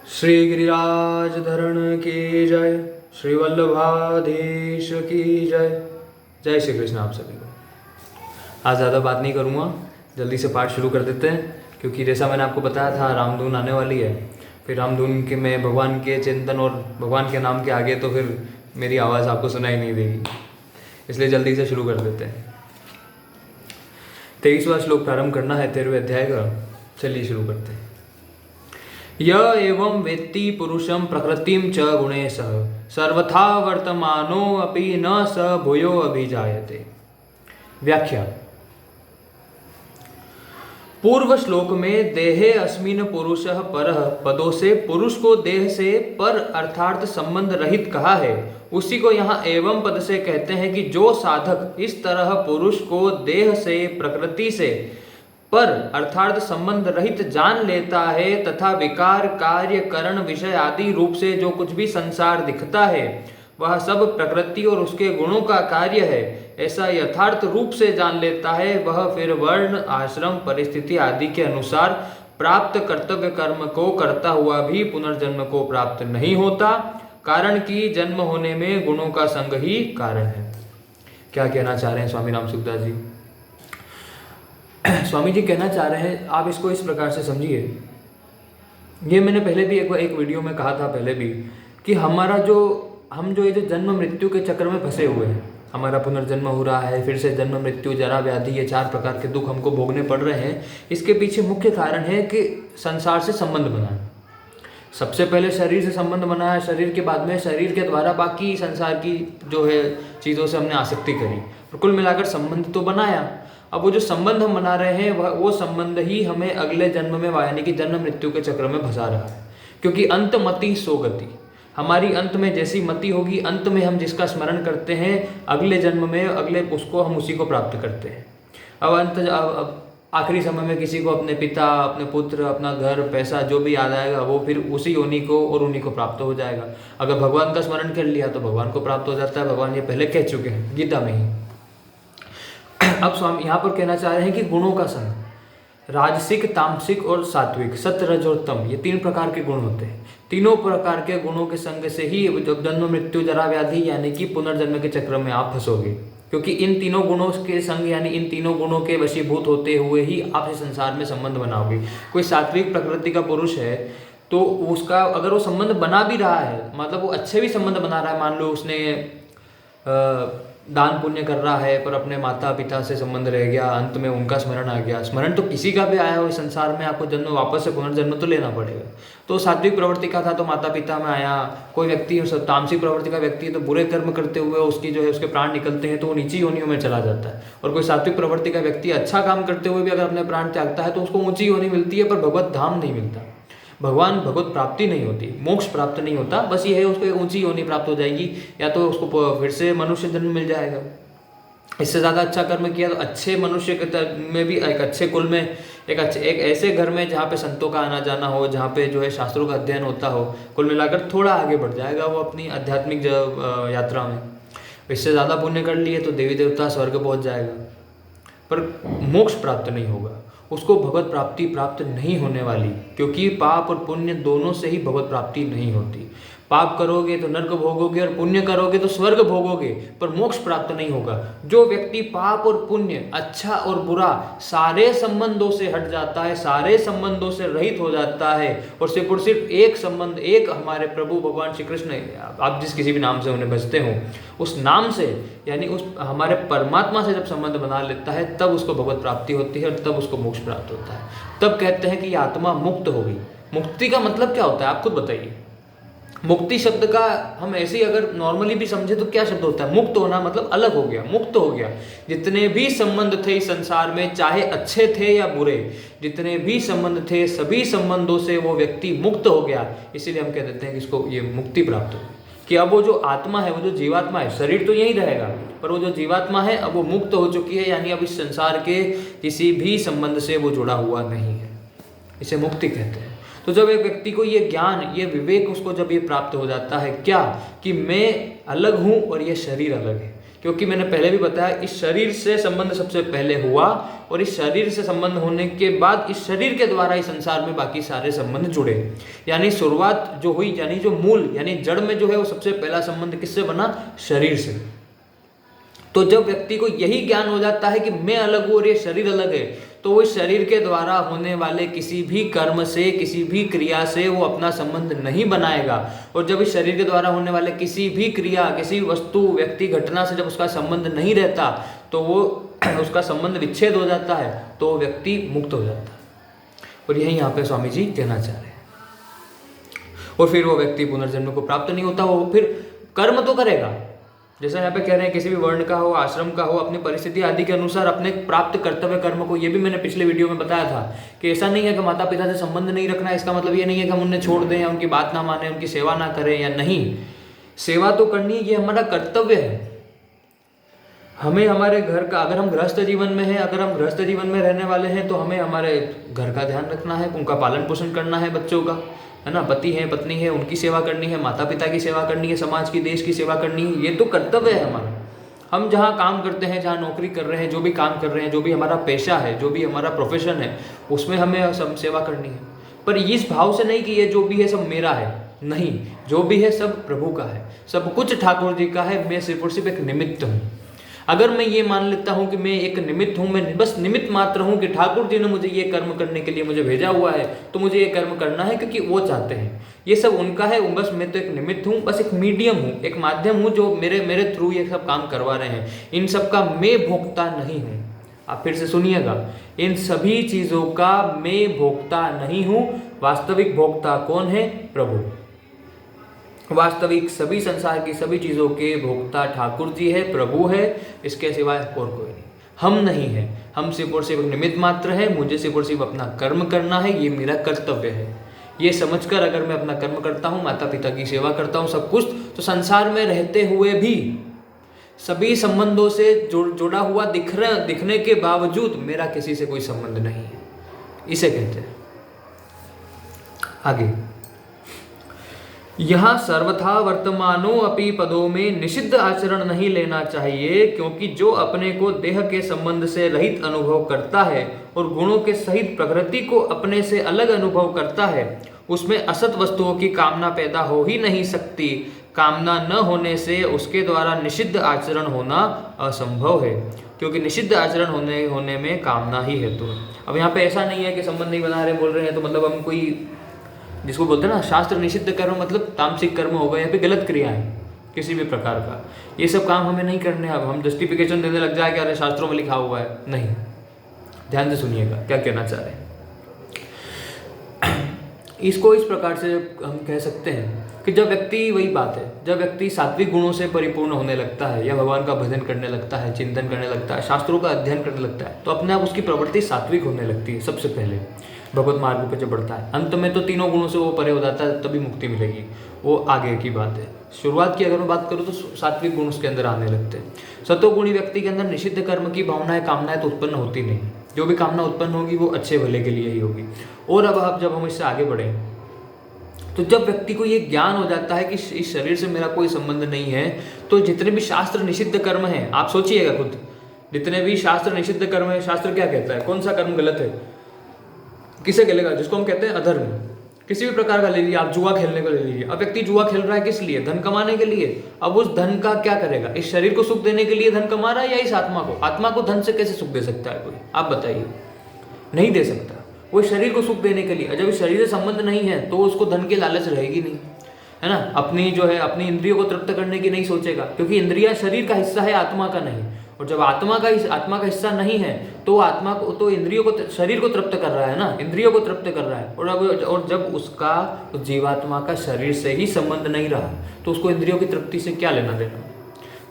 श्री गिरिराज धरण की जय, श्री वल्लभाधीश की जय। जय श्री कृष्ण आप सभी को। आज ज़्यादा बात नहीं करूँगा, जल्दी से पाठ शुरू कर देते हैं, क्योंकि जैसा मैंने आपको बताया था रामधुन आने वाली है। फिर रामधुन के में भगवान के चिंतन और भगवान के नाम के आगे तो फिर मेरी आवाज़ आपको सुनाई नहीं देगी, इसलिए जल्दी से शुरू कर देते हैं। 23वां श्लोक प्रारंभ करना है 13वें अध्याय का। चलिए शुरू करते हैं। य एवं वेत्ति पुरुषं प्रकृतिं च गुणेशः सर्वथा वर्तमानो अपि न स भूयो अभिजायते। व्याख्या। पूर्व श्लोक में देहे अस्मिन् पुरुषः परः पदों से पुरुष को देह से पर अर्थात संबंध रहित कहा है, उसी को यहाँ एवं पद से कहते हैं कि जो साधक इस तरह पुरुष को देह से प्रकृति से पर अर्थात संबंध रहित जान लेता है तथा विकार कार्य करण विषय आदि रूप से जो कुछ भी संसार दिखता है वह सब प्रकृति और उसके गुणों का कार्य है, ऐसा यथार्थ रूप से जान लेता है, वह फिर वर्ण आश्रम परिस्थिति आदि के अनुसार प्राप्त कर्तव्य कर्म को करता हुआ भी पुनर्जन्म को प्राप्त नहीं होता, कारण कि जन्म होने में गुणों का संग ही कारण है। क्या कहना चाह रहे हैं स्वामी राम सुखदास जी? स्वामी जी कहना चाह रहे हैं, आप इसको इस प्रकार से समझिए। ये मैंने पहले भी एक वीडियो में कहा था पहले भी, कि हम जो ये जो जन्म मृत्यु के चक्र में फंसे हुए हैं, हमारा पुनर्जन्म हो रहा है, फिर से जन्म मृत्यु जरा व्याधि, ये 4 प्रकार के दुख हमको भोगने पड़ रहे हैं। इसके पीछे मुख्य कारण है कि संसार से संबंध बनाना। सबसे पहले शरीर से संबंध बनाया, शरीर के बाद में शरीर के द्वारा बाकी संसार की जो है चीज़ों से हमने आसक्ति करी, और कुल मिलाकर संबंध तो बनाया। अब वो जो संबंध हम बना रहे हैं वो संबंध ही हमें अगले जन्म में यानी कि जन्म मृत्यु के चक्र में फंसा रहा है, क्योंकि अंत मति सो गति। हमारी अंत में जैसी मति होगी, अंत में हम जिसका स्मरण करते हैं अगले जन्म में अगले उसको हम उसी को प्राप्त करते हैं। अब आखिरी समय में किसी को अपने पिता, अपने पुत्र, अपना घर, पैसा जो भी याद आएगा वो फिर उसी योनि को और उन्हीं को प्राप्त हो जाएगा। अगर भगवान का स्मरण कर लिया तो भगवान को प्राप्त हो जाता है। भगवान ये पहले कह चुके हैं गीता में ही। अब स्वामी यहाँ पर कहना चाह रहे हैं कि गुणों का संग, राजसिक, तामसिक और सात्विक, सत्य, रज और तम, ये 3 प्रकार के गुण होते हैं। तीनों प्रकार के गुणों के संग से ही जब जन्म मृत्यु जरा व्याधि यानी कि पुनर्जन्म के चक्र में आप फंसोगे, क्योंकि इन तीनों गुणों के संग यानी इन तीनों गुणों के वशीभूत होते हुए ही आप इस संसार में संबंध बनाओगे। कोई सात्विक प्रकृति का पुरुष है तो उसका अगर वो संबंध बना भी रहा है, मतलब वो अच्छे भी संबंध बना रहा है, मान लो उसने दान पुण्य कर रहा है पर अपने माता पिता से संबंध रह गया, अंत में उनका स्मरण आ गया। स्मरण तो किसी का भी आया हो इस संसार में, आपको जन्म वापस से पुनर्जन्म तो लेना पड़ेगा। तो सात्विक प्रवृत्ति का था तो माता पिता में आया। कोई व्यक्ति तामसिक प्रवृत्ति का व्यक्ति है तो बुरे कर्म करते हुए उसकी जो है उसके प्राण निकलते हैं तो वो नीची योनियों में चला जाता है। और कोई सात्विक प्रवृत्ति का व्यक्ति अच्छा काम करते हुए भी अगर अपने प्राण त्यागता है तो उसको ऊंची योनि मिलती है, पर भगवत धाम नहीं मिलता, भगवत प्राप्ति नहीं होती, मोक्ष प्राप्त नहीं होता। बस ये है उसको एक ऊंची योनि प्राप्त हो जाएगी, या तो उसको फिर से मनुष्य जन्म मिल जाएगा। इससे ज़्यादा अच्छा कर्म किया तो अच्छे मनुष्य के में भी एक अच्छे कुल में एक ऐसे घर में जहाँ पे संतों का आना जाना हो, जहाँ पे जो है शास्त्रों का अध्ययन होता हो, कुल मिलाकर थोड़ा आगे बढ़ जाएगा वो अपनी आध्यात्मिक यात्रा में। इससे ज़्यादा पुण्य कर लिए तो देवी देवता स्वर्ग पहुँच जाएगा, पर मोक्ष प्राप्त नहीं होगा, उसको भगवत प्राप्ति प्राप्त नहीं होने वाली, क्योंकि पाप और पुण्य दोनों से ही भगवत प्राप्ति नहीं होती। पाप करोगे तो नर्क भोगोगे और पुण्य करोगे तो स्वर्ग भोगोगे, पर मोक्ष प्राप्त नहीं होगा। जो व्यक्ति पाप और पुण्य, अच्छा और बुरा, सारे संबंधों से हट जाता है, सारे संबंधों से रहित हो जाता है और सिर्फ और सिर्फ एक संबंध, एक हमारे प्रभु भगवान श्री कृष्ण, आप जिस किसी भी नाम से उन्हें भजते हो, उस नाम से यानी उस हमारे परमात्मा से जब संबंध बना लेता है तब उसको भगवत प्राप्ति होती है और तब उसको मोक्ष प्राप्त होता है। तब कहते हैं कि ये आत्मा मुक्त हो गई। मुक्ति का मतलब क्या होता है आप खुद बताइए। मुक्ति शब्द का हम ऐसे ही अगर नॉर्मली भी समझे तो क्या शब्द होता है? मुक्त होना मतलब अलग हो गया, मुक्त हो गया। जितने भी संबंध थे इस संसार में, चाहे अच्छे थे या बुरे, जितने भी संबंध थे सभी संबंधों से वो व्यक्ति मुक्त हो गया। इसीलिए हम कह देते हैं कि इसको ये मुक्ति प्राप्त हो गई, कि अब वो जो आत्मा है, वो जो जीवात्मा है, शरीर तो यही रहेगा पर वो जो जीवात्मा है अब वो मुक्त हो चुकी है, यानी अब इस संसार के किसी भी संबंध से वो जुड़ा हुआ नहीं है। इसे मुक्ति कहते हैं। तो जब एक व्यक्ति को ये ज्ञान, ये विवेक उसको जब ये प्राप्त हो जाता है, क्या कि मैं अलग हूँ और ये शरीर अलग है, क्योंकि मैंने पहले भी बताया इस शरीर से संबंध सबसे पहले हुआ, और इस शरीर से संबंध होने के बाद इस शरीर के द्वारा इस संसार में बाकी सारे संबंध जुड़े। यानी शुरुआत जो हुई, यानी जो मूल यानी जड़ में जो है वो सबसे पहला संबंध किससे बना? शरीर से। तो जब व्यक्ति को यही ज्ञान हो जाता है कि मैं अलग हूँ और ये शरीर अलग है, तो वो शरीर के द्वारा होने वाले किसी भी कर्म से, किसी भी क्रिया से वो अपना संबंध नहीं बनाएगा। और जब इस शरीर के द्वारा होने वाले किसी भी क्रिया, किसी वस्तु, व्यक्ति, घटना से जब उसका संबंध नहीं रहता, तो वो उसका संबंध विच्छेद हो जाता है, तो वो व्यक्ति मुक्त हो जाता है। और यही यहाँ पे स्वामी जी कहना चाह रहे हैं। और फिर वो व्यक्ति पुनर्जन्म को प्राप्त नहीं होता, वो फिर कर्म तो करेगा, जैसा यहाँ पे कह रहे हैं, किसी भी वर्ण का हो, आश्रम का हो, अपनी परिस्थिति आदि के अनुसार अपने प्राप्त कर्तव्य कर्म को, ये भी मैंने पिछले वीडियो में बताया था कि ऐसा नहीं है कि माता पिता से संबंध नहीं रखना है, इसका मतलब ये नहीं है कि हम उन्हें छोड़ दें या उनकी बात ना माने, उनकी सेवा ना करें या नहीं। सेवा तो करनी, ये हमारा कर्तव्य है। हमें हमारे घर का, अगर हम गृहस्थ जीवन में हैं, अगर हम गृहस्थ जीवन में रहने वाले हैं, तो हमें हमारे घर का ध्यान रखना है, उनका पालन पोषण करना है, बच्चों का, है ना, पति है, पत्नी है, उनकी सेवा करनी है, माता पिता की सेवा करनी है, समाज की, देश की सेवा करनी है। ये तो कर्तव्य है हमारा। हम जहाँ काम करते हैं, जहाँ नौकरी कर रहे हैं, जो भी काम कर रहे हैं, जो भी हमारा पेशा है, जो भी हमारा प्रोफेशन है, उसमें हमें सब सेवा करनी है। पर इस भाव से नहीं कि ये जो भी है सब मेरा है, नहीं, जो भी है सब प्रभु का है, सब कुछ ठाकुर जी का है, मैं सिर्फ और सिर्फ एक निमित्त हूँ। अगर मैं ये मान लेता हूँ कि मैं एक निमित्त हूँ, मैं बस निमित्त मात्र हूँ कि ठाकुर जी ने मुझे ये कर्म करने के लिए मुझे भेजा हुआ है, तो मुझे ये कर्म करना है क्योंकि वो चाहते हैं, ये सब उनका है, बस मैं तो एक निमित्त हूँ, बस एक मीडियम हूँ, एक माध्यम हूँ जो मेरे थ्रू ये सब काम करवा रहे हैं। इन सब का मैं भोक्ता नहीं हूँ। आप फिर से सुनिएगा, इन सभी चीज़ों का मैं भोक्ता नहीं हूँ। वास्तविक भोक्ता कौन है? प्रभु। वास्तविक सभी संसार की सभी चीज़ों के भोक्ता ठाकुर जी है, प्रभु है, इसके सिवाय और कोई नहीं। हम नहीं है, हम सिर्फ और सिर्फ निमित्त मात्र है। मुझे सिर्फ और सिर्फ अपना कर्म करना है, ये मेरा कर्तव्य है। ये समझकर अगर मैं अपना कर्म करता हूँ, माता पिता की सेवा करता हूँ, सब कुछ, तो संसार में रहते हुए भी सभी संबंधों से जुड़ा हुआ दिखने के बावजूद मेरा किसी से कोई संबंध नहीं है, इसे कहते हैं। आगे, यहाँ सर्वथा वर्तमानो अपि पदों में निषिद्ध आचरण नहीं लेना चाहिए, क्योंकि जो अपने को देह के संबंध से रहित अनुभव करता है और गुणों के सहित प्रकृति को अपने से अलग अनुभव करता है, उसमें असत वस्तुओं की कामना पैदा हो ही नहीं सकती। कामना न होने से उसके द्वारा निषिद्ध आचरण होना असंभव है, क्योंकि निषिद्ध आचरण होने में कामना ही हेतु है। अब यहाँ पे ऐसा नहीं है कि संबंध नहीं बना रहे बोल रहे हैं तो मतलब हम कोई, जिसको बोलते हैं ना शास्त्र निषिद्ध कर्म, मतलब तामसिक कर्म हो गए या फिर गलत क्रियाएं किसी भी प्रकार का, ये सब काम हमें नहीं करने। अब हम जस्टिफिकेशन देने लग जाए कि अरे शास्त्रों में लिखा हुआ है, नहीं। ध्यान से सुनिएगा क्या कहना चाह रहे हैं। इसको इस प्रकार से हम कह सकते हैं कि जब व्यक्ति, वही बात है, जब व्यक्ति सात्विक गुणों से परिपूर्ण होने लगता है या भगवान का भजन करने लगता है, चिंतन करने लगता है, शास्त्रों का अध्ययन करने लगता है, तो अपने आप उसकी प्रवृत्ति सात्विक होने लगती है। सबसे पहले भगवत मार्ग पे जब बढ़ता है, अंत में तो तीनों गुणों से वो परे हो जाता है, तभी मुक्ति मिलेगी, वो आगे की बात है। शुरुआत की अगर मैं बात करूँ तो सात्विक गुण उसके अंदर आने लगते हैं। सतोगुणी व्यक्ति के अंदर निषिद्ध कर्म की भावनाएं, कामनाएं तो उत्पन्न होती नहीं। जो भी कामना उत्पन्न होगी वो अच्छे भले के लिए ही होगी। और अब जब हम इससे आगे बढ़े, तो जब व्यक्ति को ये ज्ञान हो जाता है कि इस शरीर से मेरा कोई संबंध नहीं है, तो जितने भी शास्त्र निषिद्ध कर्म हैं, आप सोचिएगा खुद, जितने भी शास्त्र निषिद्ध कर्म है, शास्त्र क्या कहता है, कौन सा कर्म गलत है, किसे गलेगा, जिसको हम कहते हैं अधर्म, किसी भी प्रकार का ले लीजिए आप, जुआ खेलने को ले लीजिए। अब व्यक्ति जुआ खेल रहा है किस लिए? धन कमाने के लिए। अब उस धन का क्या करेगा? इस शरीर को सुख देने के लिए धन कमा रहा है या इस आत्मा को? आत्मा को धन से कैसे सुख दे सकता है कोई? आप बताइए, नहीं दे सकता। वो शरीर को सुख देने के लिए, जब इस शरीर से संबंध नहीं है तो उसको धन की लालच रहेगी नहीं, है ना। अपनी जो है अपनी इंद्रियों को तृप्त करने की नहीं सोचेगा, क्योंकि इंद्रिया शरीर का हिस्सा है, आत्मा का नहीं। और जब आत्मा का हिस्सा नहीं है तो आत्मा को, तो इंद्रियों को, शरीर को तृप्त कर रहा है ना, इंद्रियों को तृप्त कर रहा है। और जब उसका उस जीवात्मा का शरीर से ही संबंध नहीं रहा, तो उसको इंद्रियों की तृप्ति से क्या लेना देना।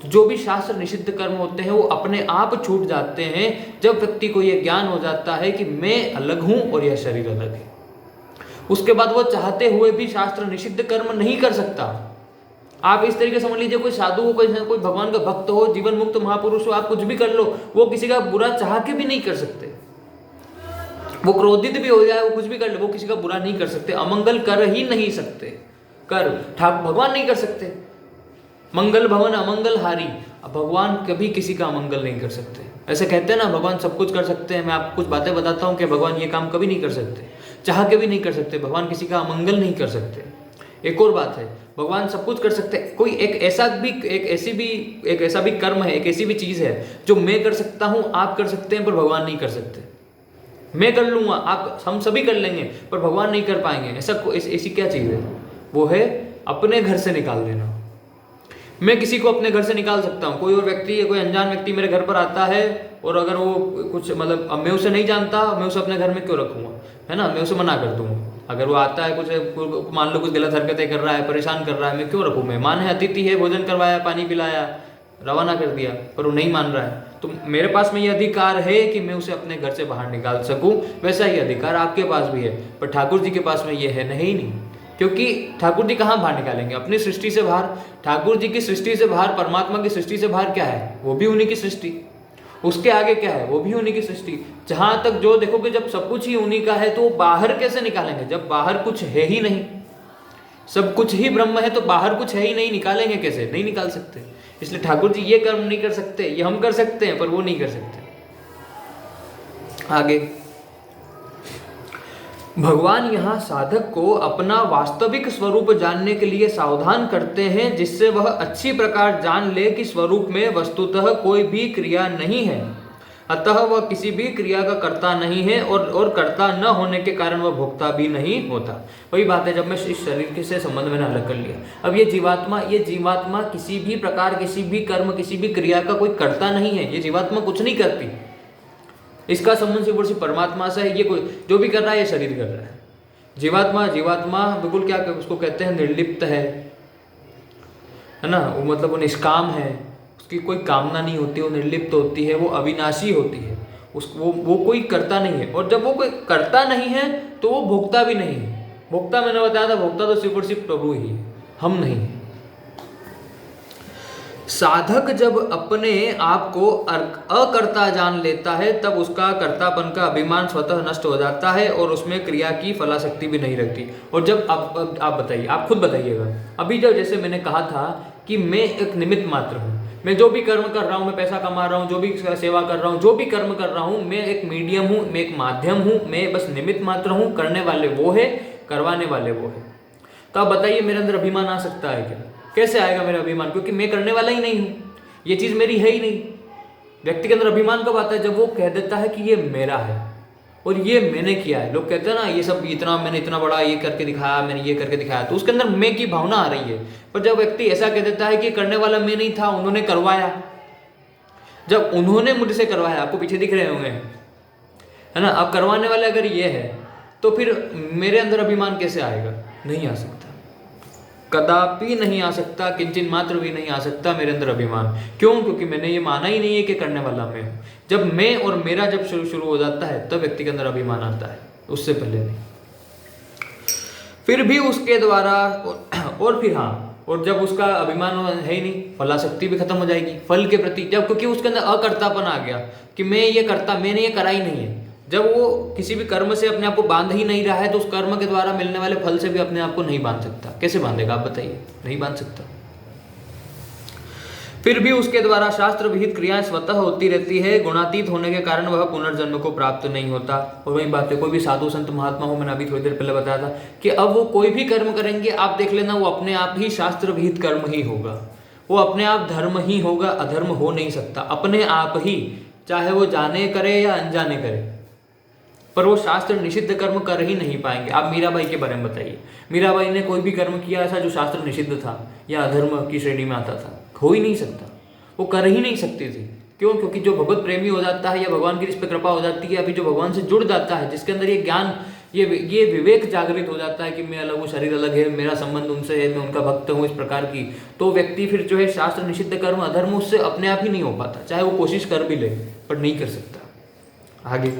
तो जो भी शास्त्र निषिद्ध कर्म होते हैं वो अपने आप छूट जाते हैं जब व्यक्ति को यह ज्ञान हो जाता है कि मैं अलग हूं और यह शरीर अलग है। उसके बाद वो चाहते हुए भी शास्त्र निषिद्ध कर्म नहीं कर सकता। आप इस तरीके समझ लीजिए, कोई साधु हो, कोई भगवान का भक्त हो, जीवन मुक्त महापुरुष हो, आप कुछ भी कर लो, वो किसी का बुरा चाह के भी नहीं कर सकते। वो क्रोधित भी हो जाए, वो कुछ भी कर ले, वो किसी का बुरा नहीं कर सकते, अमंगल कर ही नहीं सकते। भगवान नहीं कर सकते। मंगल भवन अमंगल हारी, अब भगवान कभी किसी का अमंगल नहीं कर सकते। ऐसे कहते हैं ना, भगवान सब कुछ कर सकते हैं। मैं आपको कुछ बातें बताता हूँ कि भगवान ये काम कभी नहीं कर सकते, चाह के भी नहीं कर सकते। भगवान किसी का अमंगल नहीं कर सकते। एक और बात है, भगवान सब कुछ कर सकते हैं। कोई एक ऐसा भी कर्म है, एक ऐसी भी चीज़ है जो मैं कर सकता हूँ, आप कर सकते हैं, पर भगवान नहीं कर सकते। मैं कर लूँगा, आप, हम सभी कर लेंगे, पर भगवान नहीं कर पाएंगे। ऐसी क्या चीज़ है? वो है अपने घर से निकाल देना। मैं किसी को अपने घर से निकाल सकता हूँ। कोई और व्यक्ति या कोई अनजान व्यक्ति मेरे घर पर आता है, और अगर वो कुछ मतलब, अब मैं उसे नहीं जानता, मैं उसे अपने घर में क्यों रखूँगा, है ना? मैं उसे मना कर दूँगा। अगर वो आता है, कुछ मान लो कुछ गलत हरकतें कर रहा है, परेशान कर रहा है, मैं क्यों रखूँ? मेहमान है, अतिथि है, भोजन करवाया, पानी पिलाया, रवाना कर दिया, पर वो नहीं मान रहा है, तो मेरे पास में ये अधिकार है कि मैं उसे अपने घर से बाहर निकाल सकूं। वैसा ही अधिकार आपके पास भी है, पर ठाकुर जी के पास में ये है नहीं। क्योंकि ठाकुर जी कहाँ बाहर निकालेंगे? अपनी सृष्टि से बाहर। ठाकुर जी की सृष्टि से बाहर, परमात्मा की सृष्टि से बाहर क्या है? वो भी उन्हीं की सृष्टि। उसके आगे क्या है? वो भी उन्हीं की सृष्टि। जहां तक जो देखोगे, जब सब कुछ ही उन्हीं का है, तो बाहर कैसे निकालेंगे? जब बाहर कुछ है ही नहीं, सब कुछ ही ब्रह्म है, तो बाहर कुछ है ही नहीं, निकालेंगे कैसे? नहीं निकाल सकते। इसलिए ठाकुर जी ये कर्म नहीं कर सकते, ये हम कर सकते हैं, पर वो नहीं कर सकते। आगे भगवान यहाँ साधक को अपना वास्तविक स्वरूप जानने के लिए सावधान करते हैं, जिससे वह अच्छी प्रकार जान ले कि स्वरूप में वस्तुतः कोई भी क्रिया नहीं है, अतः वह किसी भी क्रिया का कर्ता नहीं है, और कर्ता न होने के कारण वह भोक्ता भी नहीं होता। वही बात है, जब मैं इस शरीर से संबंध मैंने अलग कर लिया। अब ये जीवात्मा किसी भी प्रकार, किसी भी कर्म, किसी भी क्रिया का कोई कर्ता नहीं है। ये जीवात्मा कुछ नहीं करती, इसका संबंध सिर्फ और सिर्फ परमात्मा से है। ये कोई जो भी कर रहा है, ये शरीर कर रहा है। जीवात्मा बिल्कुल क्या उसको कहते हैं, निर्लिप्त है ना? वो मतलब वो निष्काम है, उसकी कोई कामना नहीं होती, वो निर्लिप्त होती है, वो अविनाशी होती है। वो कोई करता नहीं है। और जब वो कोई करता नहीं है, तो वो भोक्ता भी नहीं है। भोक्ता मैंने बताया था, भोक्ता तो सिर्फ और सिर्फ प्रभु ही है, हम नहीं। साधक जब अपने आप को अकर्ता जान लेता है, तब उसका कर्तापन का अभिमान स्वतः नष्ट हो जाता है, और उसमें क्रिया की फलाशक्ति भी नहीं रहती। और जब आप बताइए, आप खुद बताइएगा, अभी जब जैसे मैंने कहा था कि मैं एक निमित्त मात्र हूँ, मैं जो भी कर्म कर रहा हूँ, मैं पैसा कमा रहा हूँ, जो भी सेवा कर रहा हूँ, जो भी कर्म कर रहा हूँ, मैं एक मीडियम हूँ, मैं एक माध्यम हूँ, मैं बस निमित्त मात्र हूँ। करने वाले वो है, करवाने वाले वो है। तो आप बताइए, मेरे अंदर अभिमान आ सकता है क्या? कैसे आएगा मेरा अभिमान? क्योंकि मैं करने वाला ही नहीं हूँ, ये चीज़ मेरी है ही नहीं। व्यक्ति के अंदर अभिमान कब आता है? जब वो कह देता है कि ये मेरा है और ये मैंने किया है। लोग कहते हैं ना, ये सब इतना, मैंने इतना बड़ा ये करके दिखाया, मैंने ये करके दिखाया, तो उसके अंदर मैं की भावना आ रही है। पर जब व्यक्ति ऐसा कह देता है कि करने वाला मैं नहीं था, उन्होंने करवाया, जब उन्होंने मुझसे करवाया, आपको पीछे दिख रहे होंगे, है ना? अब करवाने वाले अगर ये है, तो फिर मेरे अंदर अभिमान कैसे आएगा? नहीं आ सकता, कदापि नहीं आ सकता, किंचित मात्र भी नहीं आ सकता मेरे अंदर अभिमान। क्यों? क्योंकि मैंने ये माना ही नहीं है कि करने वाला मैं हूँ। जब मैं और मेरा जब शुरू हो जाता है, तब व्यक्ति के अंदर अभिमान आता है, उससे पहले नहीं। फिर भी उसके द्वारा और फिर और जब उसका अभिमान है ही नहीं, फलाशक्ति भी खत्म हो जाएगी फल के प्रति। जब क्योंकि उसके अंदर अकर्तापन आ गया कि मैं ये करता, मैंने ये करा ही नहीं है। जब वो किसी भी कर्म से अपने आप को बांध ही नहीं रहा है, तो उस कर्म के द्वारा मिलने वाले फल से भी अपने आप को नहीं बांध सकता। कैसे बांधेगा आप बताइए? नहीं बांध सकता। फिर भी उसके द्वारा शास्त्र विहित क्रियाएं स्वतः होती रहती है। गुणातीत होने के कारण वह पुनर्जन्म को प्राप्त नहीं होता। और वही बात है, कोई भी साधु संत महात्मा हो, मैंने अभी थोड़ी देर पहले बताया था कि अब वो कोई भी कर्म करेंगे, आप देख लेना, वो अपने आप ही शास्त्र विहित कर्म ही होगा। वो अपने आप धर्म ही होगा, अधर्म हो नहीं सकता अपने आप ही, चाहे वो जाने करे या अनजाने करे। पर वो शास्त्र निषिद्ध कर्म कर ही नहीं पाएंगे। आप मीराबाई के बारे में बताइए, मीराबाई ने कोई भी कर्म किया ऐसा जो शास्त्र निषिद्ध था या अधर्म की श्रेणी में आता था? हो ही नहीं सकता, वो कर ही नहीं सकती थी। क्यों? क्योंकि जो भगवत प्रेमी हो जाता है या भगवान की जिस पर कृपा हो जाती है, अभी जो भगवान से जुड़ जाता है, जिसके अंदर ये ज्ञान, ये विवेक जागृत हो जाता है कि मैं अलग हूँ, शरीर अलग है, मेरा संबंध उनसे है, मैं उनका भक्त हूँ, इस प्रकार की, तो व्यक्ति फिर जो है शास्त्र निषिद्ध कर्म अधर्म उससे अपने आप ही नहीं हो पाता, चाहे वो कोशिश कर भी ले, पर नहीं कर सकता आगे,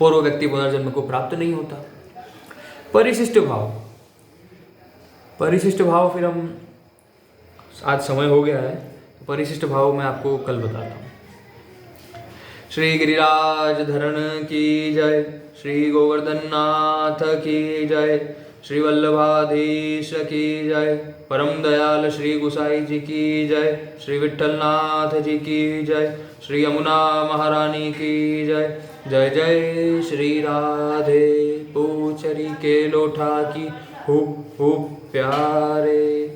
और वो व्यक्ति पुनर्जन्म को प्राप्त नहीं होता। परिशिष्ट भाव, परिशिष्ट भाव फिर हम, आज समय हो गया है, तो परिशिष्ट भाव मैं आपको कल बताता हूँ। श्री गिरिराज धरण की जय, श्री गोवर्धन नाथ की जय, श्री वल्लभाधीश की जय। परम दयाल श्री गुसाई जी की जय। श्री विठ्ठलनाथ जी की जय। श्री यमुना महारानी की जय। जय जय श्री राधे पूछरी के लोठा की, खूब खूब प्यारे।